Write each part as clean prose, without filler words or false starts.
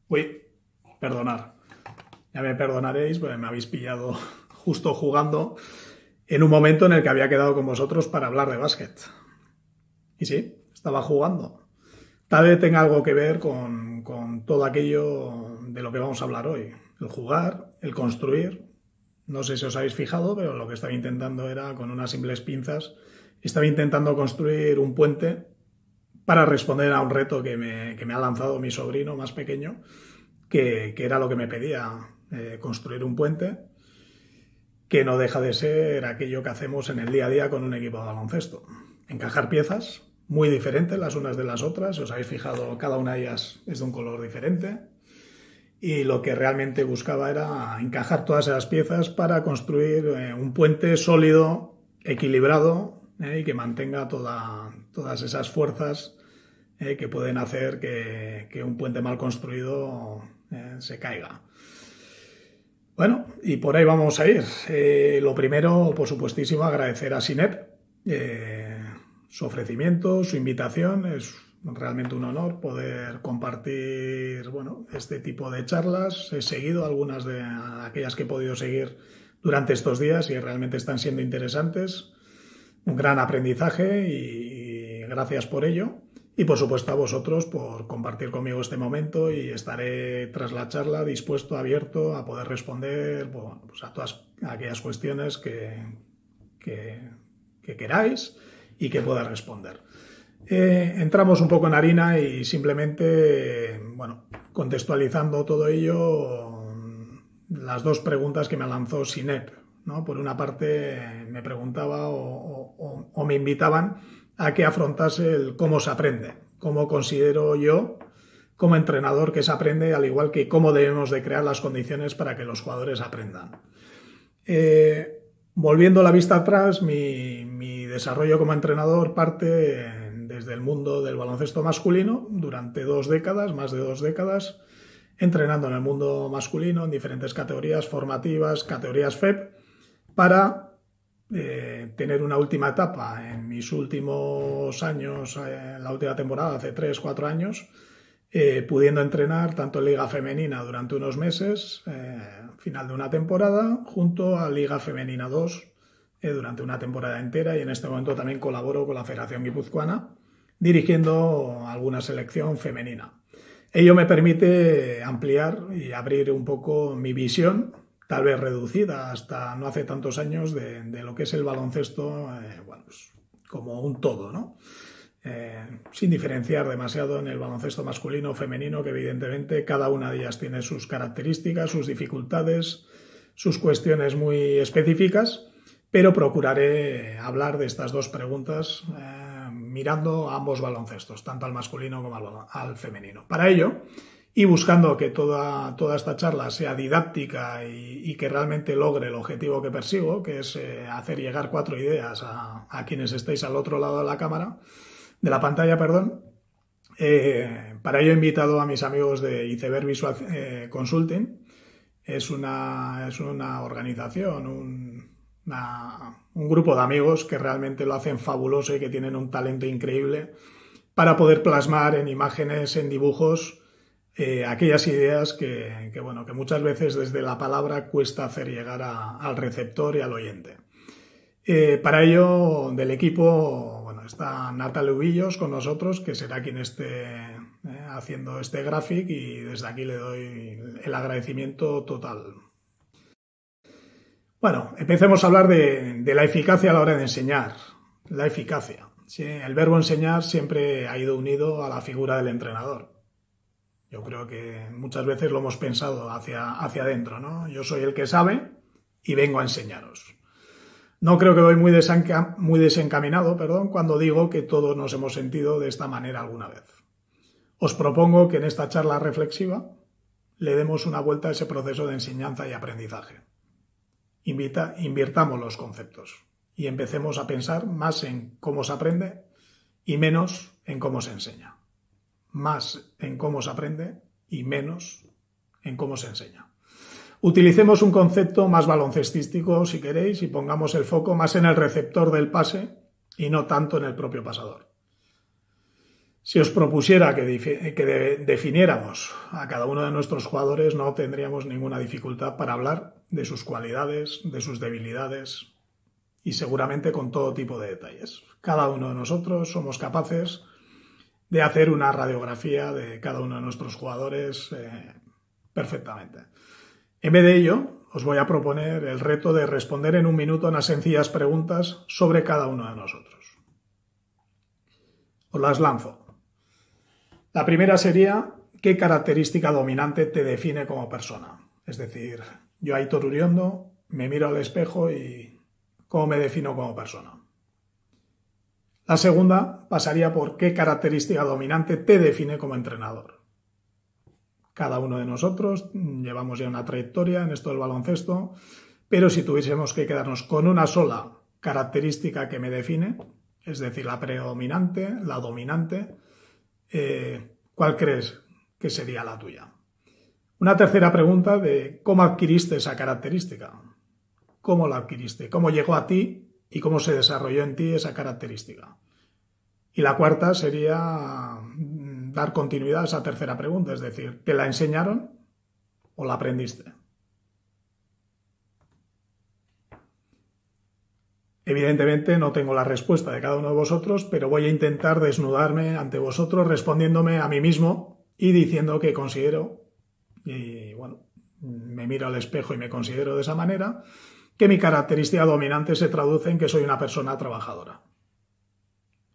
Uy, perdonar. Ya me perdonaréis, porque me habéis pillado justo jugando en un momento en el que había quedado con vosotros para hablar de básquet. Y sí, estaba jugando. Tal vez tenga algo que ver con todo aquello de lo que vamos a hablar hoy. El jugar, el construir. No sé si os habéis fijado, pero lo que estaba intentando era, con unas simples pinzas, estaba intentando construir un puente para responder a un reto que me ha lanzado mi sobrino más pequeño, que era lo que me pedía, construir un puente, que no deja de ser aquello que hacemos en el día a día con un equipo de baloncesto. Encajar piezas muy diferentes las unas de las otras, si os habéis fijado, cada una de ellas es de un color diferente, y lo que realmente buscaba era encajar todas esas piezas para construir un puente sólido, equilibrado, y que mantenga todas esas fuerzas que pueden hacer que un puente mal construido se caiga. Bueno, y por ahí vamos a ir. Lo primero, por supuestísimo, agradecer a Sinep su ofrecimiento, su invitación. Es realmente un honor poder compartir, bueno, este tipo de charlas. He seguido algunas de aquellas que he podido seguir durante estos días y realmente están siendo interesantes. Un gran aprendizaje y gracias por ello. Y por supuesto a vosotros por compartir conmigo este momento, y estaré tras la charla dispuesto, abierto a poder responder, bueno, pues a todas aquellas cuestiones que queráis y que pueda responder. Entramos un poco en harina y simplemente, bueno, contextualizando todo ello, las dos preguntas que me lanzó Sinep, ¿no? Por una parte me preguntaba o me invitaban a que afrontase el cómo se aprende, cómo considero yo como entrenador que se aprende, al igual que cómo debemos de crear las condiciones para que los jugadores aprendan. Volviendo la vista atrás, mi desarrollo como entrenador parte desde el mundo del baloncesto masculino durante 2 décadas, más de 2 décadas, entrenando en el mundo masculino en diferentes categorías formativas, categorías FEP, para tener una última etapa en mis últimos años, la última temporada, hace 3-4 años, pudiendo entrenar tanto en Liga Femenina durante unos meses, final de una temporada, junto a Liga Femenina 2 durante una temporada entera, y en este momento también colaboro con la Federación Guipuzcoana, dirigiendo alguna selección femenina. Ello me permite ampliar y abrir un poco mi visión, tal vez reducida hasta no hace tantos años, de lo que es el baloncesto, bueno, pues como un todo, ¿no? Sin diferenciar demasiado en el baloncesto masculino o femenino, que evidentemente cada una de ellas tiene sus características, sus dificultades, sus cuestiones muy específicas, pero procuraré hablar de estas dos preguntas mirando a ambos baloncestos, tanto al masculino como al femenino. Para ello, y buscando que toda esta charla sea didáctica y que realmente logre el objetivo que persigo, que es hacer llegar 4 ideas a quienes estéis al otro lado de la pantalla, perdón. Para ello he invitado a mis amigos de Iceberg Visual Consulting. Es una organización, un grupo de amigos que realmente lo hacen fabuloso y que tienen un talento increíble para poder plasmar en imágenes, en dibujos, aquellas ideas que muchas veces desde la palabra cuesta hacer llegar al receptor y al oyente. Para ello, del equipo, bueno, está Natalia Ubillos con nosotros, que será quien esté haciendo este gráfico, y desde aquí le doy el agradecimiento total. Bueno, empecemos a hablar de la eficacia a la hora de enseñar. La eficacia. ¿Sí? El verbo enseñar siempre ha ido unido a la figura del entrenador. Yo creo que muchas veces lo hemos pensado hacia adentro, ¿no? Yo soy el que sabe y vengo a enseñaros. No creo que voy muy desencaminado, cuando digo que todos nos hemos sentido de esta manera alguna vez. Os propongo que en esta charla reflexiva le demos una vuelta a ese proceso de enseñanza y aprendizaje. Invirtamos los conceptos y empecemos a pensar más en cómo se aprende y menos en cómo se enseña. Más en cómo se aprende y menos en cómo se enseña. Utilicemos un concepto más baloncestístico, si queréis, y pongamos el foco más en el receptor del pase y no tanto en el propio pasador. Si os propusiera que definiéramos a cada uno de nuestros jugadores, no tendríamos ninguna dificultad para hablar de sus cualidades, de sus debilidades y seguramente con todo tipo de detalles. Cada uno de nosotros somos capaces de hacer una radiografía de cada uno de nuestros jugadores perfectamente. En vez de ello, os voy a proponer el reto de responder en un minuto unas sencillas preguntas sobre cada uno de nosotros. Os las lanzo. La primera sería, ¿qué característica dominante te define como persona? Es decir, yo, Aitor Uriondo, me miro al espejo y ¿cómo me defino como persona? La segunda pasaría por ¿qué característica dominante te define como entrenador? Cada uno de nosotros llevamos ya una trayectoria en esto del baloncesto, pero si tuviésemos que quedarnos con una sola característica que me define, es decir, la predominante, la dominante, ¿cuál crees que sería la tuya? Una tercera pregunta de ¿cómo adquiriste esa característica? ¿Cómo la adquiriste? ¿Cómo llegó a ti y cómo se desarrolló en ti esa característica? Y la cuarta sería dar continuidad a esa tercera pregunta, es decir, ¿te la enseñaron o la aprendiste? Evidentemente no tengo la respuesta de cada uno de vosotros, pero voy a intentar desnudarme ante vosotros respondiéndome a mí mismo y diciendo que considero, y bueno, me miro al espejo y me considero de esa manera, que mi característica dominante se traduce en que soy una persona trabajadora.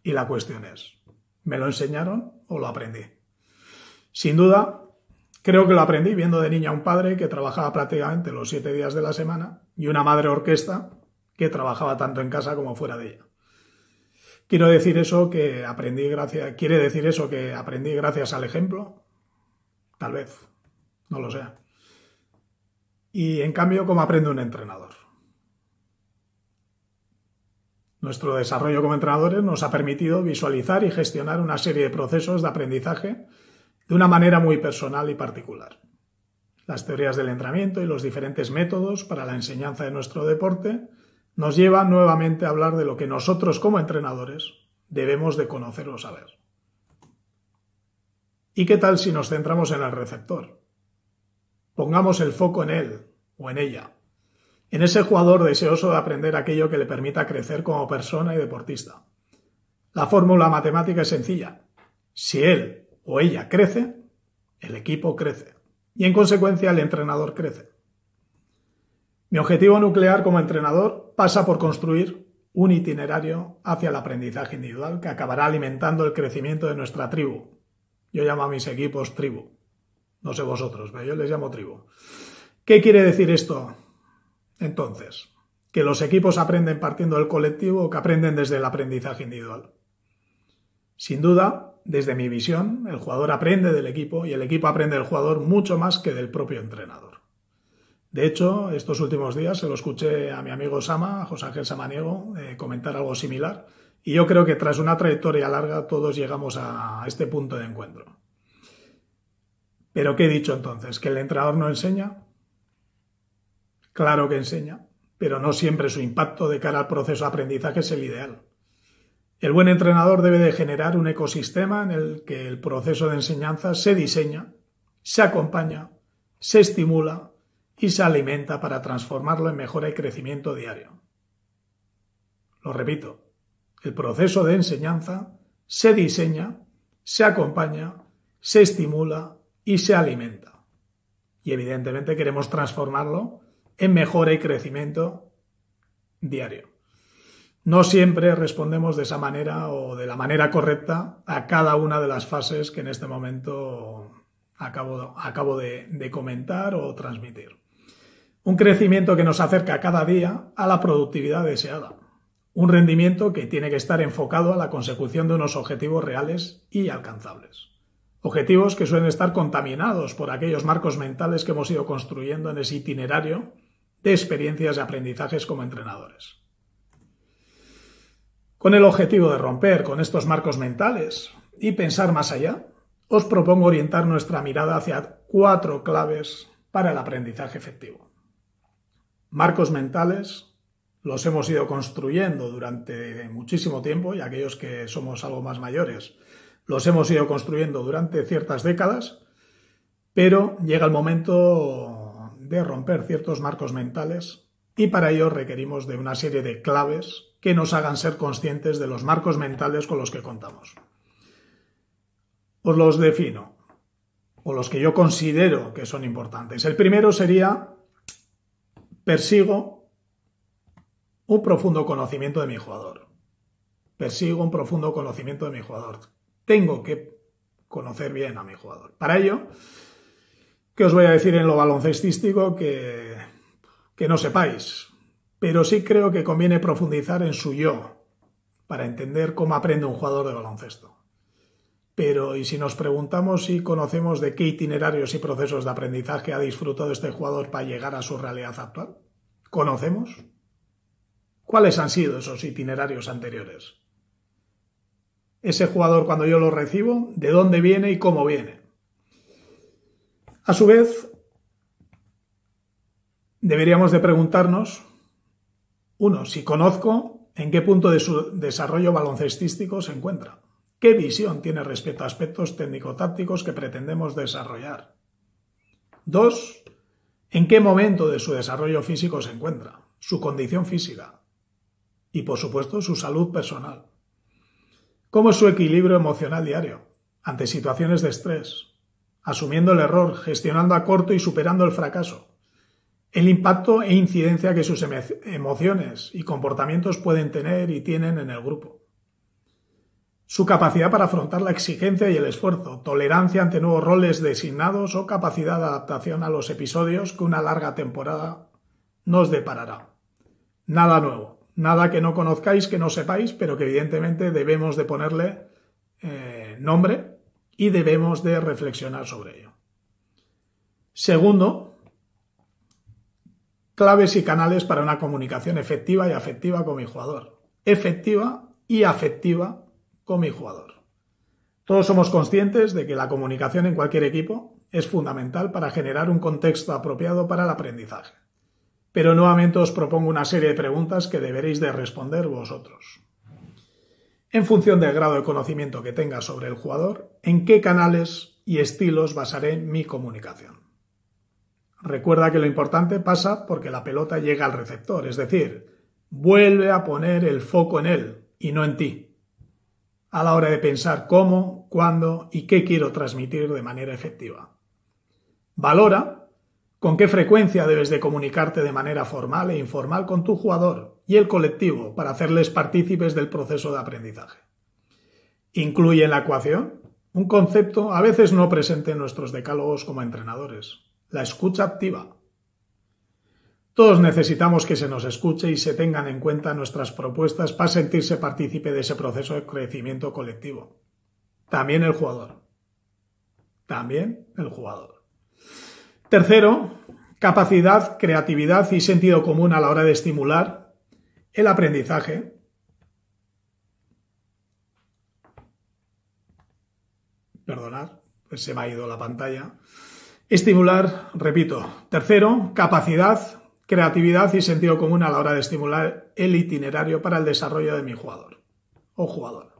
Y la cuestión es, ¿me lo enseñaron o lo aprendí? Sin duda, creo que lo aprendí viendo de niña a un padre que trabajaba prácticamente los 7 días de la semana y una madre orquesta que trabajaba tanto en casa como fuera de ella. ¿Quiere decir eso que aprendí gracias al ejemplo? Tal vez, no lo sé. Y en cambio, ¿cómo aprende un entrenador? Nuestro desarrollo como entrenadores nos ha permitido visualizar y gestionar una serie de procesos de aprendizaje de una manera muy personal y particular. Las teorías del entrenamiento y los diferentes métodos para la enseñanza de nuestro deporte nos llevan nuevamente a hablar de lo que nosotros como entrenadores debemos de conocer o saber. ¿Y qué tal si nos centramos en el receptor? Pongamos el foco en él o en ella, en ese jugador deseoso de aprender aquello que le permita crecer como persona y deportista. La fórmula matemática es sencilla. Si él o ella crece, el equipo crece y en consecuencia el entrenador crece. Mi objetivo nuclear como entrenador pasa por construir un itinerario hacia el aprendizaje individual que acabará alimentando el crecimiento de nuestra tribu. Yo llamo a mis equipos tribu. No sé vosotros, pero yo les llamo tribu. ¿Qué quiere decir esto? Entonces, ¿que los equipos aprenden partiendo del colectivo o que aprenden desde el aprendizaje individual? Sin duda, desde mi visión, el jugador aprende del equipo y el equipo aprende del jugador mucho más que del propio entrenador. De hecho, estos últimos días se lo escuché a mi amigo Sama, a José Ángel Samaniego, comentar algo similar y yo creo que tras una trayectoria larga todos llegamos a este punto de encuentro. ¿Pero qué he dicho entonces? ¿Que el entrenador no enseña? Claro que enseña, pero no siempre su impacto de cara al proceso de aprendizaje es el ideal. El buen entrenador debe de generar un ecosistema en el que el proceso de enseñanza se diseña, se acompaña, se estimula y se alimenta para transformarlo en mejora y crecimiento diario. Lo repito, el proceso de enseñanza se diseña, se acompaña, se estimula y se alimenta. Y evidentemente queremos transformarlo en mejora y crecimiento diario. No siempre respondemos de esa manera o de la manera correcta a cada una de las fases que en este momento acabo de comentar o transmitir. Un crecimiento que nos acerca cada día a la productividad deseada. Un rendimiento que tiene que estar enfocado a la consecución de unos objetivos reales y alcanzables. Objetivos que suelen estar contaminados por aquellos marcos mentales que hemos ido construyendo en ese itinerario de experiencias y aprendizajes como entrenadores. Con el objetivo de romper con estos marcos mentales y pensar más allá, os propongo orientar nuestra mirada hacia 4 claves para el aprendizaje efectivo. Marcos mentales los hemos ido construyendo durante muchísimo tiempo y aquellos que somos algo más mayores los hemos ido construyendo durante ciertas décadas, pero llega el momento de romper ciertos marcos mentales y para ello requerimos de una serie de claves que nos hagan ser conscientes de los marcos mentales con los que contamos. Os los defino, o los que yo considero que son importantes. El primero sería: persigo un profundo conocimiento de mi jugador. Persigo un profundo conocimiento de mi jugador. Tengo que conocer bien a mi jugador. Para ello, ¿qué os voy a decir en lo baloncestístico que no sepáis? Pero sí creo que conviene profundizar en su yo para entender cómo aprende un jugador de baloncesto. Pero, ¿y si nos preguntamos si conocemos de qué itinerarios y procesos de aprendizaje ha disfrutado este jugador para llegar a su realidad actual? ¿Conocemos? ¿Cuáles han sido esos itinerarios anteriores? Ese jugador, cuando yo lo recibo, ¿de dónde viene y cómo viene? A su vez, deberíamos de preguntarnos, uno, si conozco en qué punto de su desarrollo baloncestístico se encuentra. ¿Qué visión tiene respecto a aspectos técnico-tácticos que pretendemos desarrollar? Dos, ¿en qué momento de su desarrollo físico se encuentra? Su condición física. Y, por supuesto, su salud personal. ¿Cómo es su equilibrio emocional diario ante situaciones de estrés? Asumiendo el error, gestionando a corto y superando el fracaso. El impacto e incidencia que sus emociones y comportamientos pueden tener y tienen en el grupo. Su capacidad para afrontar la exigencia y el esfuerzo, tolerancia ante nuevos roles designados o capacidad de adaptación a los episodios que una larga temporada nos deparará. Nada nuevo, nada que no conozcáis, que no sepáis, pero que evidentemente debemos de ponerle nombre y debemos de reflexionar sobre ello. Segundo, claves y canales para una comunicación efectiva y afectiva con mi jugador. Efectiva y afectiva con mi jugador. Todos somos conscientes de que la comunicación en cualquier equipo es fundamental para generar un contexto apropiado para el aprendizaje. Pero nuevamente os propongo una serie de preguntas que deberéis de responder vosotros. En función del grado de conocimiento que tenga sobre el jugador, ¿en qué canales y estilos basaré mi comunicación? Recuerda que lo importante pasa porque la pelota llega al receptor, es decir, vuelve a poner el foco en él y no en ti, a la hora de pensar cómo, cuándo y qué quiero transmitir de manera efectiva. Valora con qué frecuencia debes de comunicarte de manera formal e informal con tu jugador y el colectivo para hacerles partícipes del proceso de aprendizaje. Incluye en la ecuación un concepto a veces no presente en nuestros decálogos como entrenadores: la escucha activa. Todos necesitamos que se nos escuche y se tengan en cuenta nuestras propuestas para sentirse partícipe de ese proceso de crecimiento colectivo. También el jugador. También el jugador. Tercero, capacidad, creatividad y sentido común a la hora de estimular el aprendizaje. Perdonad, pues se me ha ido la pantalla. Estimular, repito. Tercero, capacidad, creatividad y sentido común a la hora de estimular el itinerario para el desarrollo de mi jugador o jugadora.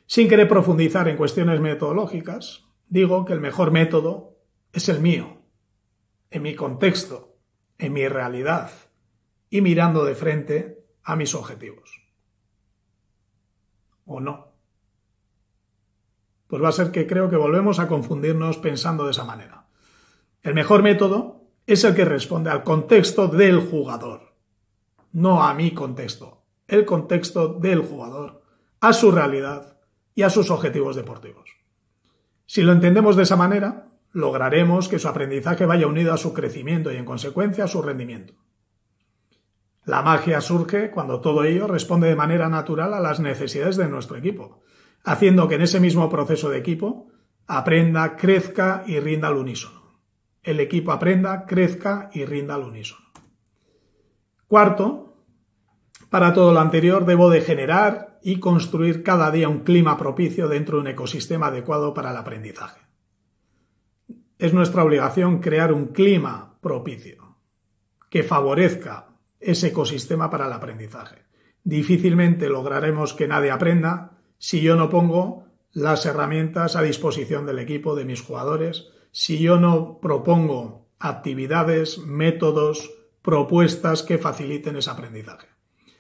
Sin querer profundizar en cuestiones metodológicas, digo que el mejor método es el mío, en mi contexto, en mi realidad y mirando de frente a mis objetivos. ¿O no? Pues va a ser que creo que volvemos a confundirnos pensando de esa manera. El mejor método es el que responde al contexto del jugador, no a mi contexto, el contexto del jugador, a su realidad y a sus objetivos deportivos. Si lo entendemos de esa manera, lograremos que su aprendizaje vaya unido a su crecimiento y, en consecuencia, a su rendimiento. La magia surge cuando todo ello responde de manera natural a las necesidades de nuestro equipo, haciendo que en ese mismo proceso de equipo aprenda, crezca y rinda al unísono. El equipo aprenda, crezca y rinda al unísono. Cuarto, para todo lo anterior debo de generar y construir cada día un clima propicio dentro de un ecosistema adecuado para el aprendizaje. Es nuestra obligación crear un clima propicio que favorezca ese ecosistema para el aprendizaje. Difícilmente lograremos que nadie aprenda si yo no pongo las herramientas a disposición del equipo, de mis jugadores, si yo no propongo actividades, métodos, propuestas que faciliten ese aprendizaje.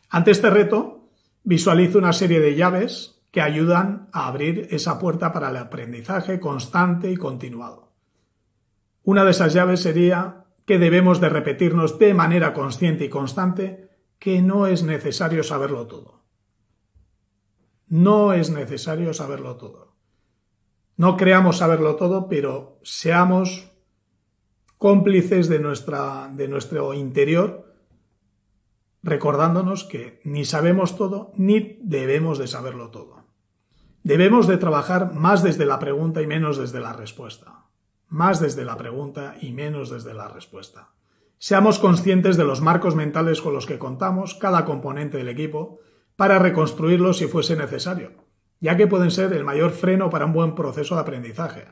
Ante este reto, visualizo una serie de llaves que ayudan a abrir esa puerta para el aprendizaje constante y continuado. Una de esas llaves sería que debemos de repetirnos de manera consciente y constante que no es necesario saberlo todo. No es necesario saberlo todo. No creamos saberlo todo, pero seamos cómplices de nuestro interior, recordándonos que ni sabemos todo ni debemos de saberlo todo. Debemos de trabajar más desde la pregunta y menos desde la respuesta. Más desde la pregunta y menos desde la respuesta. Seamos conscientes de los marcos mentales con los que contamos cada componente del equipo para reconstruirlos si fuese necesario, ya que pueden ser el mayor freno para un buen proceso de aprendizaje.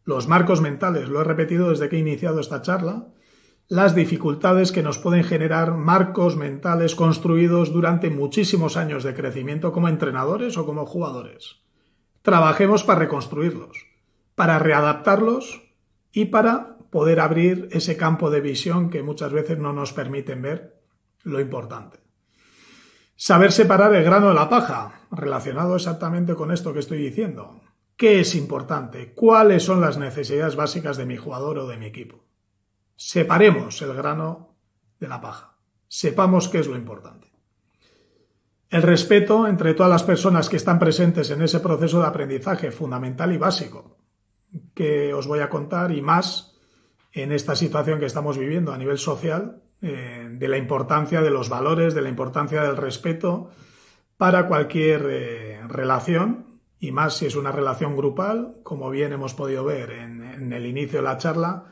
Los marcos mentales, lo he repetido desde que he iniciado esta charla, las dificultades que nos pueden generar marcos mentales construidos durante muchísimos años de crecimiento como entrenadores o como jugadores. Trabajemos para reconstruirlos, para readaptarlos y para poder abrir ese campo de visión que muchas veces no nos permiten ver lo importante. Saber separar el grano de la paja, relacionado exactamente con esto que estoy diciendo. ¿Qué es importante? ¿Cuáles son las necesidades básicas de mi jugador o de mi equipo? Separemos el grano de la paja. Sepamos qué es lo importante. El respeto entre todas las personas que están presentes en ese proceso de aprendizaje fundamental y básico que os voy a contar, y más en esta situación que estamos viviendo a nivel social, de la importancia de los valores, de la importancia del respeto para cualquier relación, y más si es una relación grupal, como bien hemos podido ver en el inicio de la charla,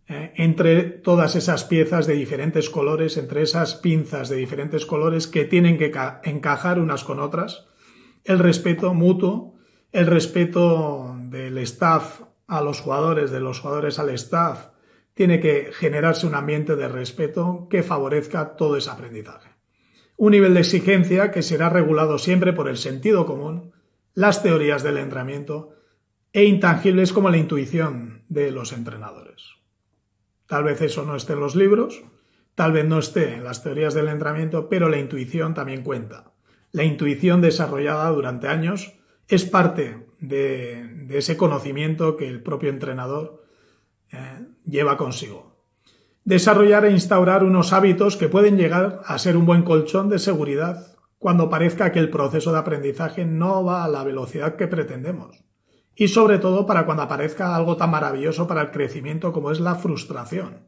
entre todas esas piezas de diferentes colores, entre esas pinzas de diferentes colores que tienen que encajar unas con otras, el respeto mutuo, el respeto del staff a los jugadores, de los jugadores al staff, tiene que generarse un ambiente de respeto que favorezca todo ese aprendizaje. Un nivel de exigencia que será regulado siempre por el sentido común, las teorías del entrenamiento e intangibles como la intuición de los entrenadores. Tal vez eso no esté en los libros, tal vez no esté en las teorías del entrenamiento, pero la intuición también cuenta. La intuición desarrollada durante años es parte de ese conocimiento que el propio entrenador lleva consigo. Desarrollar e instaurar unos hábitos que pueden llegar a ser un buen colchón de seguridad cuando parezca que el proceso de aprendizaje no va a la velocidad que pretendemos. Y sobre todo para cuando aparezca algo tan maravilloso para el crecimiento como es la frustración.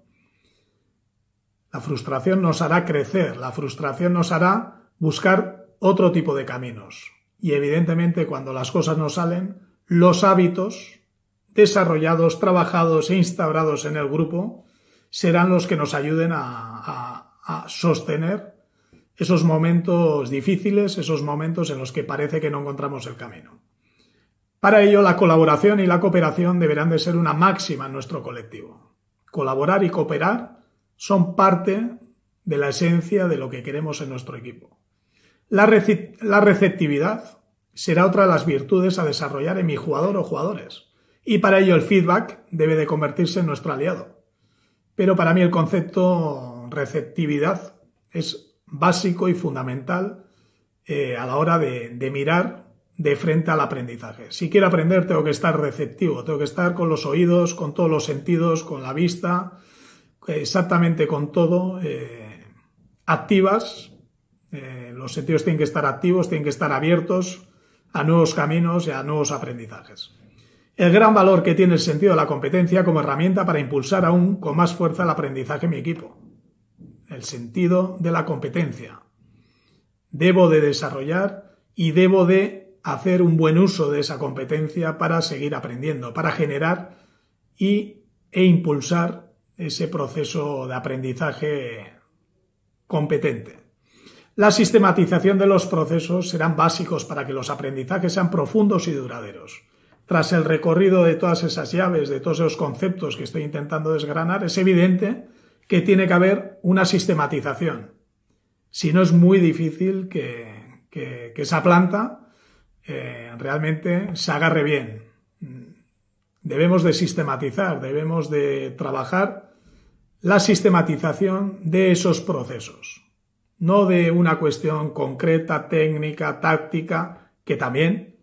La frustración nos hará crecer, la frustración nos hará buscar otro tipo de caminos. Y evidentemente cuando las cosas no salen, los hábitos desarrollados, trabajados e instaurados en el grupo serán los que nos ayuden a sostener esos momentos difíciles, esos momentos en los que parece que no encontramos el camino. Para ello, la colaboración y la cooperación deberán de ser una máxima en nuestro colectivo. Colaborar y cooperar son parte de la esencia de lo que queremos en nuestro equipo. La receptividad será otra de las virtudes a desarrollar en mi jugador o jugadores, y para ello el feedback debe de convertirse en nuestro aliado. Pero para mí el concepto receptividad es básico y fundamental a la hora de mirar de frente al aprendizaje. Si quiero aprender tengo que estar receptivo, tengo que estar con los oídos, con todos los sentidos, con la vista, exactamente con todo, activas. Los sentidos tienen que estar activos, tienen que estar abiertos a nuevos caminos y a nuevos aprendizajes. El gran valor que tiene el sentido de la competencia como herramienta para impulsar aún con más fuerza el aprendizaje en mi equipo. El sentido de la competencia. Debo de desarrollar y debo de hacer un buen uso de esa competencia para seguir aprendiendo, para generar e impulsar ese proceso de aprendizaje competente. La sistematización de los procesos serán básicos para que los aprendizajes sean profundos y duraderos. Tras el recorrido de todas esas llaves, de todos esos conceptos que estoy intentando desgranar, es evidente que tiene que haber una sistematización. Si no, es muy difícil que esa planta realmente se agarre bien. Debemos de sistematizar, debemos de trabajar la sistematización de esos procesos, no de una cuestión concreta, técnica, táctica, que también,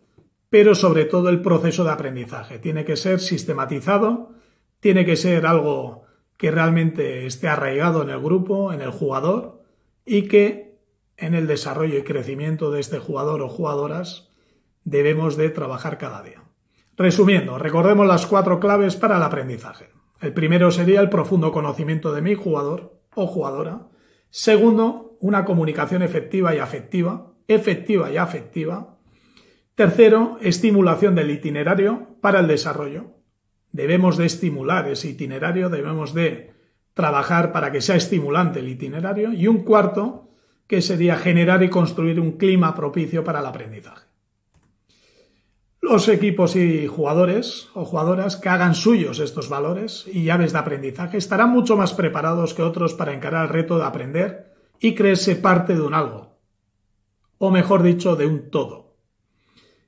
pero sobre todo el proceso de aprendizaje. Tiene que ser sistematizado, tiene que ser algo que realmente esté arraigado en el grupo, en el jugador, y que en el desarrollo y crecimiento de este jugador o jugadoras debemos de trabajar cada día. Resumiendo, recordemos las 4 claves para el aprendizaje. El primero sería el profundo conocimiento de mi jugador o jugadora. Segundo, una comunicación efectiva y afectiva. Tercero, estimulación del itinerario para el desarrollo. Debemos de estimular ese itinerario, debemos de trabajar para que sea estimulante el itinerario. Y un cuarto, que sería generar y construir un clima propicio para el aprendizaje. Los equipos y jugadores o jugadoras que hagan suyos estos valores y llaves de aprendizaje estarán mucho más preparados que otros para encarar el reto de aprender y creerse parte de un algo, o mejor dicho, de un todo.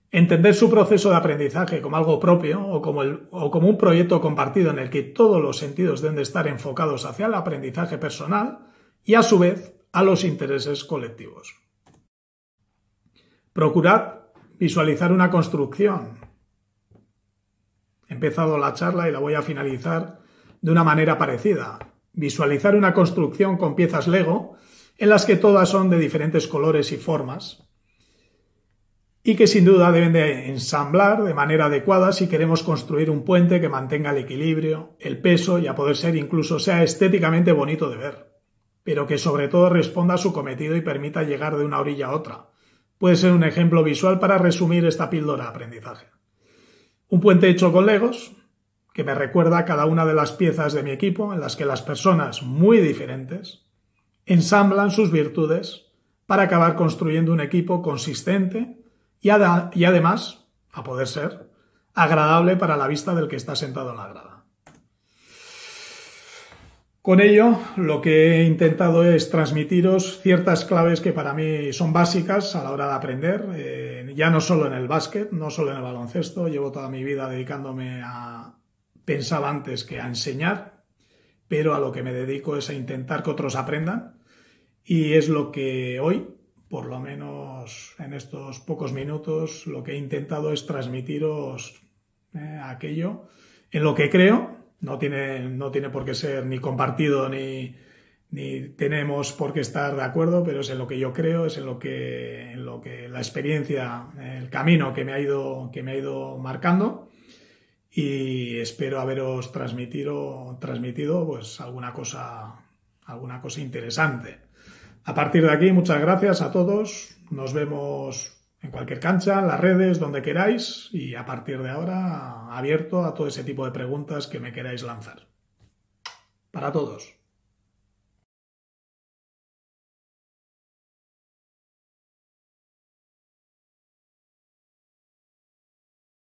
Entender su proceso de aprendizaje como algo propio o como un proyecto compartido en el que todos los sentidos deben de estar enfocados hacia el aprendizaje personal y, a su vez, a los intereses colectivos. Procurad visualizar una construcción. He empezado la charla y la voy a finalizar de una manera parecida. Visualizar una construcción con piezas Lego en las que todas son de diferentes colores y formas y que sin duda deben de ensamblar de manera adecuada si queremos construir un puente que mantenga el equilibrio, el peso y a poder ser incluso sea estéticamente bonito de ver, pero que sobre todo responda a su cometido y permita llegar de una orilla a otra. Puede ser un ejemplo visual para resumir esta píldora de aprendizaje. Un puente hecho con Legos, que me recuerda a cada una de las piezas de mi equipo en las que las personas muy diferentes ensamblan sus virtudes para acabar construyendo un equipo consistente y además, a poder ser, agradable para la vista del que está sentado en la grada. Con ello, lo que he intentado es transmitiros ciertas claves que para mí son básicas a la hora de aprender, ya no solo en el básquet, no solo en el baloncesto. Llevo toda mi vida dedicándome a pensar antes que a enseñar, pero a lo que me dedico es a intentar que otros aprendan, y es lo que hoy, por lo menos en estos pocos minutos, lo que he intentado es transmitiros aquello en lo que creo. No tiene por qué ser ni compartido ni tenemos por qué estar de acuerdo, pero es en lo que yo creo, es en lo que la experiencia, el camino que me ha ido marcando, y espero haberos transmitido pues alguna cosa interesante. A partir de aquí, muchas gracias a todos. Nos vemos en cualquier cancha, en las redes, donde queráis, y a partir de ahora abierto a todo ese tipo de preguntas que me queráis lanzar. Para todos.